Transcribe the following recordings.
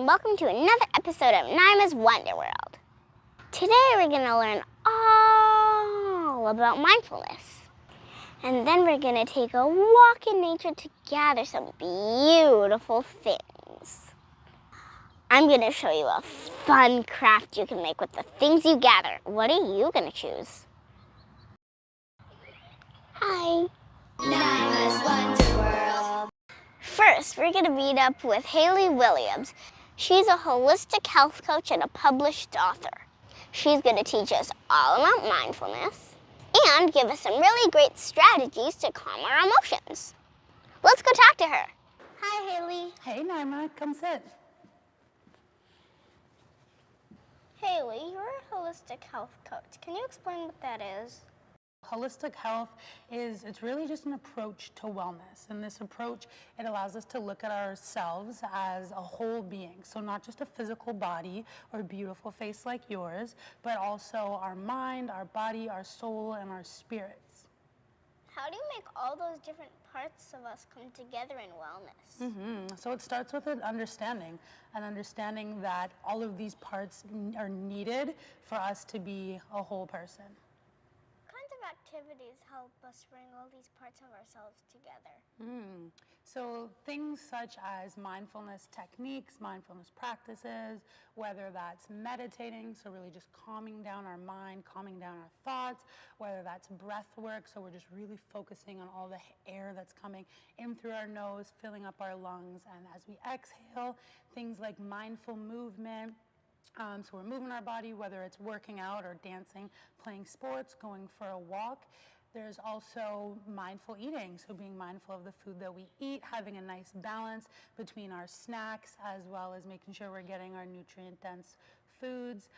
and welcome to another episode of Naima's Wonder World. Today we're going to learn all about mindfulness. And then we're going to take a walk in nature to gather some beautiful things. I'm going to show you a fun craft you can make with the things you gather. What are you going to choose? Hi. Naima's Wonder World. First, we're going to meet up with Haley Williams. She's a holistic health coach and a published author. She's going to teach us all about mindfulness and give us some really great strategies to calm our emotions. Let's go talk to her. Hi, Haley. Hey, Naima, come sit. Haley, you're a holistic health coach. Can you explain what that is? Holistic health it's really just an approach to wellness. And this approach, it allows us to look at ourselves as a whole being. So not just a physical body or a beautiful face like yours, but also our mind, our body, our soul, and our spirits. How do you make all those different parts of us come together in wellness? So it starts with an understanding that all of these parts are needed for us to be a whole person. Activities help us bring all these parts of ourselves together? So things such as mindfulness techniques, mindfulness practices, whether that's meditating, so really just calming down our mind, calming down our thoughts, whether that's breath work, so we're just really focusing on all the air that's coming in through our nose, filling up our lungs, and as we exhale, things like mindful movement. So we're moving our body, whether it's working out or dancing, playing sports, going for a walk. There's also mindful eating, so being mindful of the food that we eat, having a nice balance between our snacks as well as making sure we're getting our nutrient-dense foods.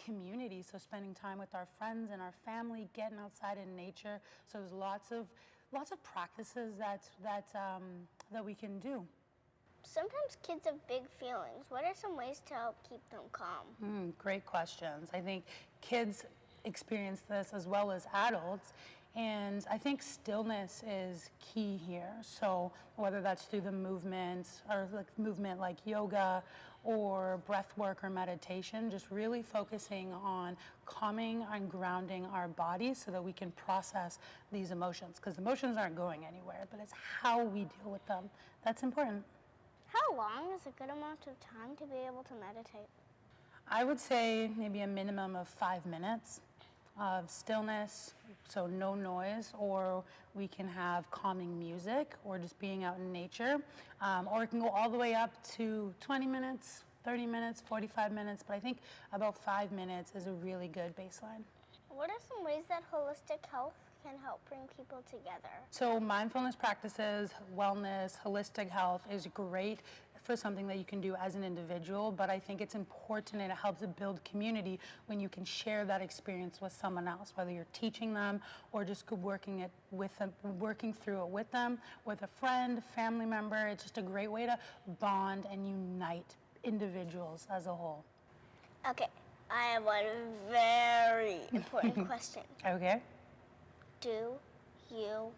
Community, so spending time with our friends and our family, getting outside in nature. So there's lots of practices that we can do. Sometimes kids have big feelings. What are some ways to help keep them calm? Great questions. I think kids experience this as well as adults, and I think stillness is key here. So whether that's through the movement or movement like yoga or breath work or meditation, just really focusing on calming and grounding our bodies so that we can process these emotions, because emotions aren't going anywhere, but it's how we deal with them that's important. How long is a good amount of time to be able to meditate? I would say maybe a minimum of 5 minutes of stillness, so no noise, or we can have calming music or just being out in nature, or it can go all the way up to 20 minutes, 30 minutes, 45 minutes, but I think about 5 minutes is a really good baseline. What are some ways that holistic health can help bring people together? So mindfulness practices, wellness, holistic health is great for something that you can do as an individual, but I think it's important and it helps to build community when you can share that experience with someone else, whether you're teaching them or just working through it with them, with a friend, family member. It's just a great way to bond and unite individuals as a whole. Okay, I have one very important question. Okay. Do you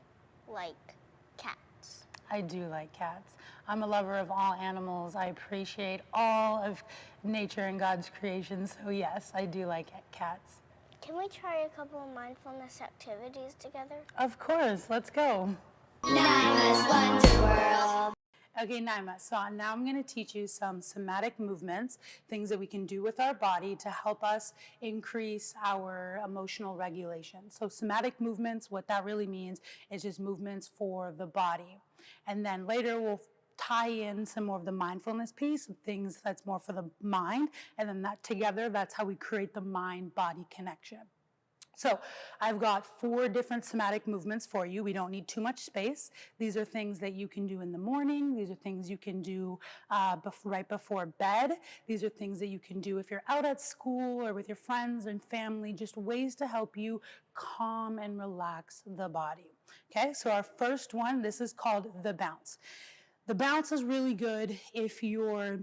like cats? I do like cats. I'm a lover of all animals. I appreciate all of nature and God's creation, so yes, I do like cats. Can we try a couple of mindfulness activities together? Of course, let's go. Naima's Wonder World. Okay, Naima, so now I'm going to teach you some somatic movements, things that we can do with our body to help us increase our emotional regulation. So somatic movements, what that really means is just movements for the body. And then later we'll tie in some more of the mindfulness piece, things that's more for the mind, and then that together, that's how we create the mind-body connection. So I've got 4 different somatic movements for you. We don't need too much space. These are things that you can do in the morning. These are things you can do right before bed. These are things that you can do if you're out at school or with your friends and family, just ways to help you calm and relax the body. Okay, so our first one, this is called the bounce. The bounce is really good if you're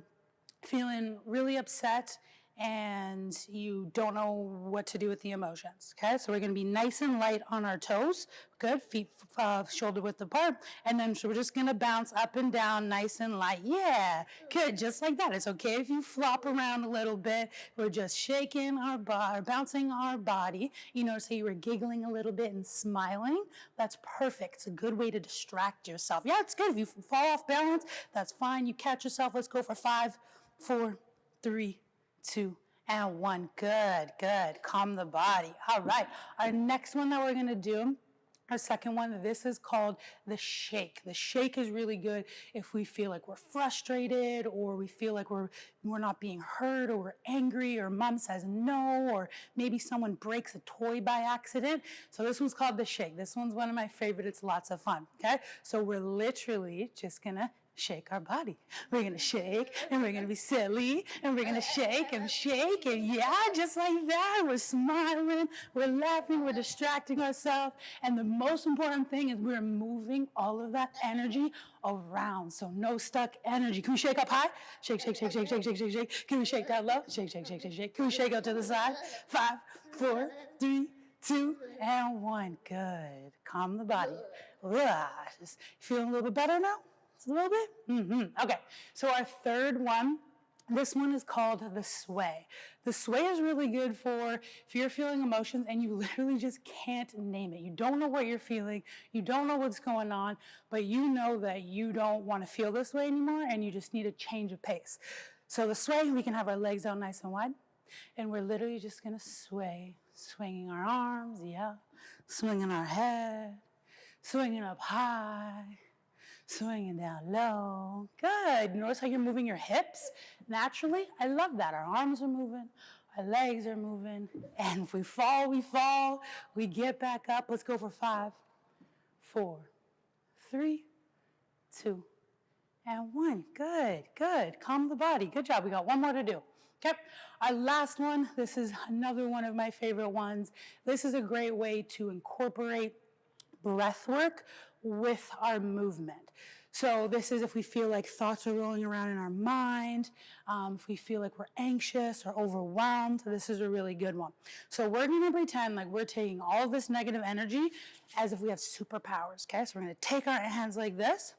feeling really upset and you don't know what to do with the emotions. Okay, so we're going to be nice and light on our toes. Good, feet shoulder width apart, and then so we're just going to bounce up and down nice and light. Yeah, good, just like that. It's okay if you flop around a little bit. We're just shaking our body, bouncing our body. You know, so you were giggling a little bit and smiling. That's perfect. It's a good way to distract yourself. Yeah, it's good. If you fall off balance, that's fine. You catch yourself. Let's go for 5, 4, 3, 2, and 1. Good, good. Calm the body. All right. Our next one that we're going to do, our second one, this is called the shake. The shake is really good if we feel like we're frustrated, or we feel like we're not being heard, or we're angry, or mom says no, or maybe someone breaks a toy by accident. So this one's called the shake. This one's one of my favorite. It's lots of fun. Okay. So we're literally just going to shake our body. We're going to shake, and we're going to be silly, and we're going to shake, and yeah, just like that. We're smiling, we're laughing, we're distracting ourselves, and the most important thing is we're moving all of that energy around, so no stuck energy. Can we shake up high? Shake, shake, shake, shake, shake, shake, shake, shake. Can we shake that low? Shake, shake, shake, shake, shake. Can we shake out to the side? 5, 4, 3, 2, and 1. Good. Calm the body. Just feeling a little bit better now? A little bit? Okay, so our third one, this one is called the sway. The sway is really good for if you're feeling emotions and you literally just can't name it. You don't know what you're feeling, you don't know what's going on, but you know that you don't want to feel this way anymore and you just need a change of pace. So the sway, we can have our legs out nice and wide, and we're literally just going to sway, swinging our arms, yeah, swinging our head, swinging up high, swinging down low. Good. Notice how you're moving your hips naturally. I love that. Our arms are moving, our legs are moving, and if we fall, we fall. We get back up. Let's go for 5, 4, 3, 2, and 1. Good, good. Calm the body. Good job. We got one more to do. Okay. Our last one, this is another one of my favorite ones. This is a great way to incorporate breath work with our movement. So this is if we feel like thoughts are rolling around in our mind, if we feel like we're anxious or overwhelmed, this is a really good one. So we're going to pretend like we're taking all of this negative energy as if we have superpowers, okay? So we're going to take our hands like this.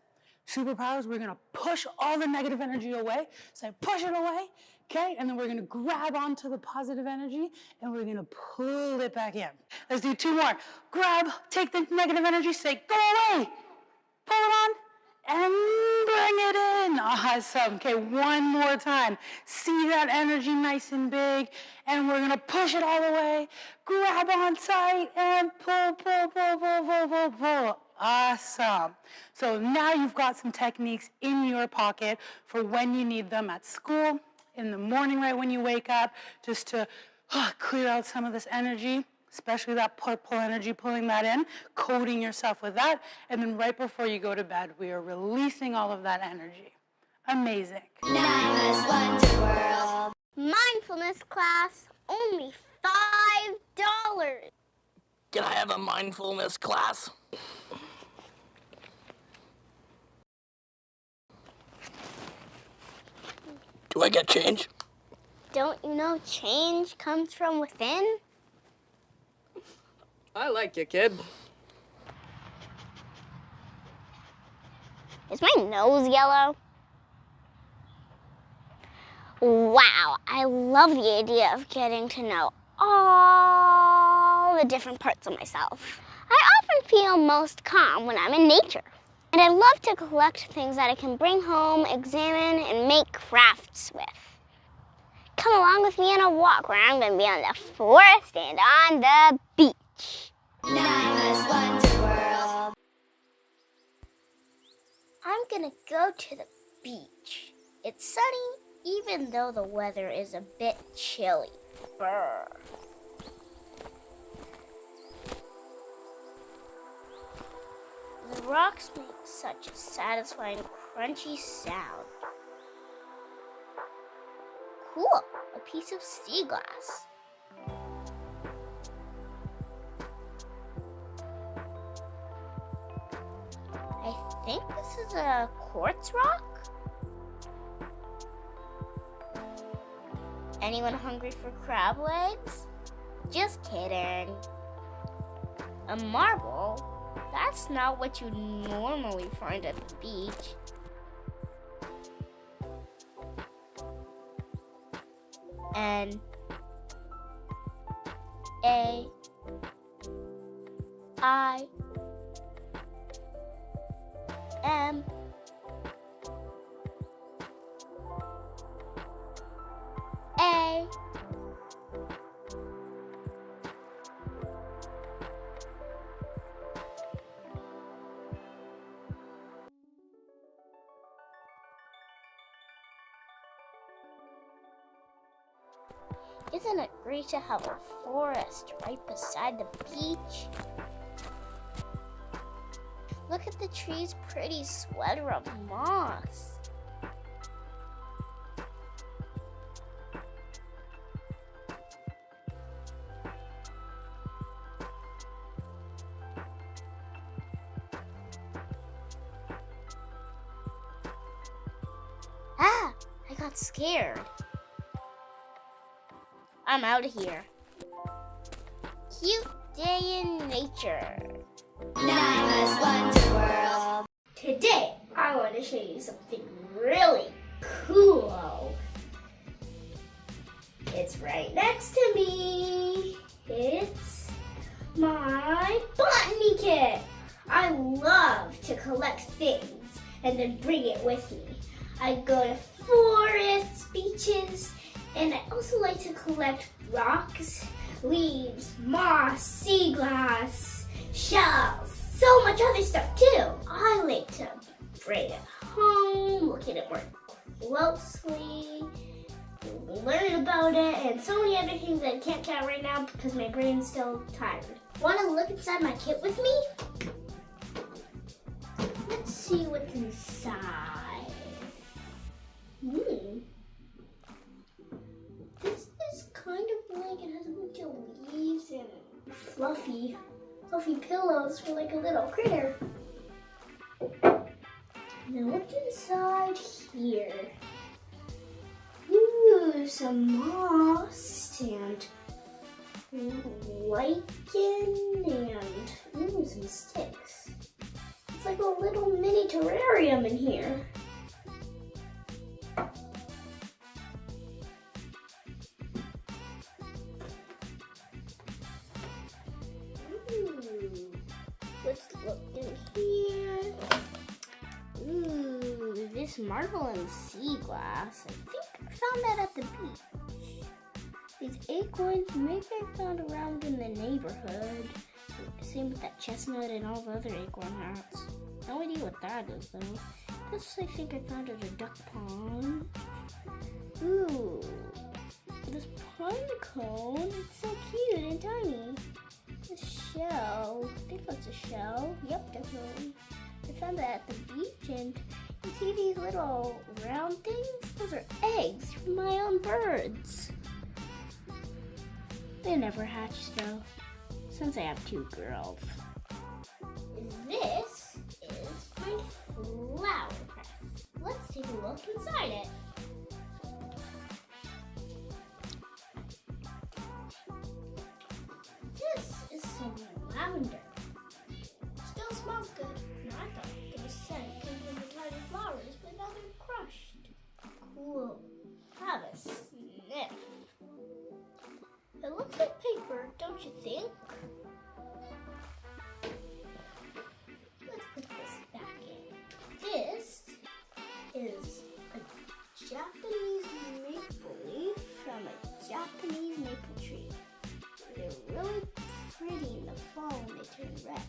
Superpowers, we're going to push all the negative energy away. So push it away, okay? And then we're going to grab onto the positive energy and we're going to pull it back in. Let's do 2 more. Grab, take the negative energy, say go away. Pull it on and bring it in. Awesome. Okay, one more time. See that energy nice and big, and we're going to push it all the way. Grab on tight and pull, pull, pull, pull, pull, pull, pull. Awesome. So now you've got some techniques in your pocket for when you need them at school, in the morning right when you wake up, just to clear out some of this energy, especially that pull energy, pulling that in, coating yourself with that, and then right before you go to bed, we are releasing all of that energy. Amazing. Naima's Wonder World. Mindfulness class, only $5. Can I have a mindfulness class? Do I get change? Don't you know change comes from within? I like you, kid. Is my nose yellow? Wow, I love the idea of getting to know all the different parts of myself. I often feel most calm when I'm in nature. And I love to collect things that I can bring home, examine, and make crafts with. Come along with me on a walk where I'm going to be on the forest and on the beach. Naima's Wonder World. I'm going to go to the beach. It's sunny, even though the weather is a bit chilly. Brr. The rocks make such a satisfying, crunchy sound. Cool, a piece of sea glass. I think this is a quartz rock. Anyone hungry for crab legs? Just kidding. A marble? That's not what you normally find at the beach. N A I M A Isn't it great to have a forest right beside the beach? Look at the tree's pretty sweater of moss. Ah, I got scared. I'm out of here. Cute day in nature. Naima's Wonder World. Today, I want to show you something really cool. It's right next to me. It's my botany kit. I love to collect things and then bring it with me. I go to forests, beaches, and I also like to collect rocks, leaves, moss, sea glass, shells, so much other stuff too. I like to bring it home, look at it more closely, learn about it, and so many other things that I can't count right now because my brain's still tired. Want to look inside my kit with me? Let's see what's inside. This is kind of like it has a bunch of leaves and fluffy pillows for like a little critter. Now look inside here. Ooh, some moss and lichen and some sticks. It's like a little mini terrarium in here. Let's look in here. Ooh, this marble and sea glass. I think I found that at the beach. These acorns, maybe I found around in the neighborhood. Same with that chestnut and all the other acorn nuts. No idea what that is though. This I think I found at a duck pond. Ooh, this pine cone. It's so cute and tiny. A shell. I think that's a shell. Yep, definitely. I found that at the beach, and you see these little round things? Those are eggs from my own birds. They never hatch though, since I have 2 girls. This is my flower press. Let's take a look inside it. This is some lavender. Still smells good. And I thought the scent came from the tiny flowers, but now they're crushed. Cool. Have a sniff. It looks like paper, don't you think? Let's put this back in. This is a Japanese maple leaf from a Japanese maple tree. They're really pretty in the fall when they turn red.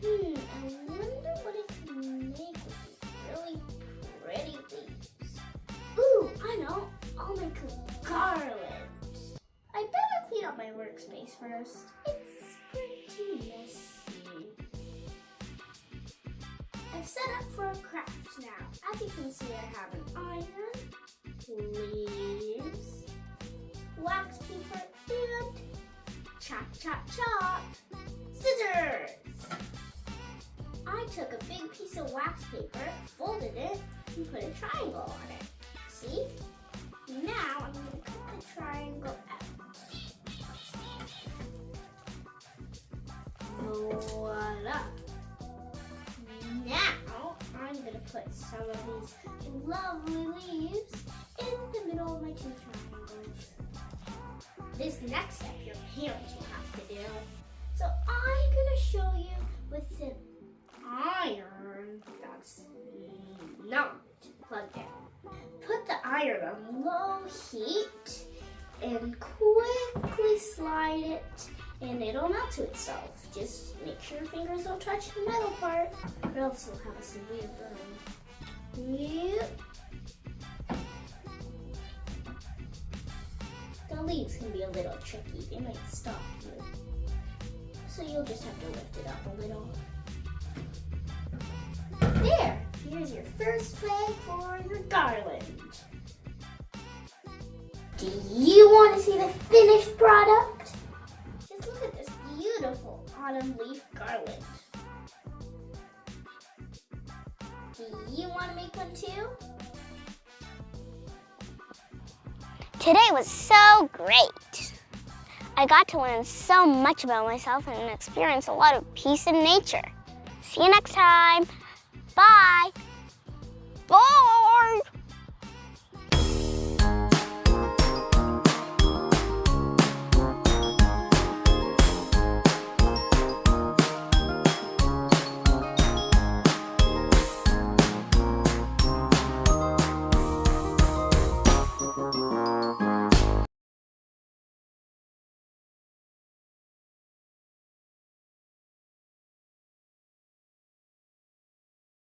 I wonder what it can make with these really pretty leaves. Ooh, I know. I'll make a garland. I better clean up my workspace first. It's pretty messy. I've set up for a craft now. As you can see, I have an iron, leaves, wax paper, and chop, chop, chop, scissors. I took a big piece of wax paper, folded it, and put a triangle on it. See? Now I'm going to cut the triangle out. Voila! Now I'm going to put some of these lovely leaves in the middle of my two triangles. This next step your parents will have to do. So I'm going to show you with an iron that's not plugged in. Put the iron on low heat and quickly slide it and it'll melt to itself. Just make sure your fingers don't touch the metal part or else you'll have a severe burn. Yep. The leaves can be a little tricky. They might stop you. So you'll just have to lift it up a little. There! Here's your first flag for your garland. Do you want to see the finished product? Just look at this beautiful autumn leaf garland. Do you want to make one too? Today was so great. I got to learn so much about myself and experience a lot of peace in nature. See you next time. Bye. Bye.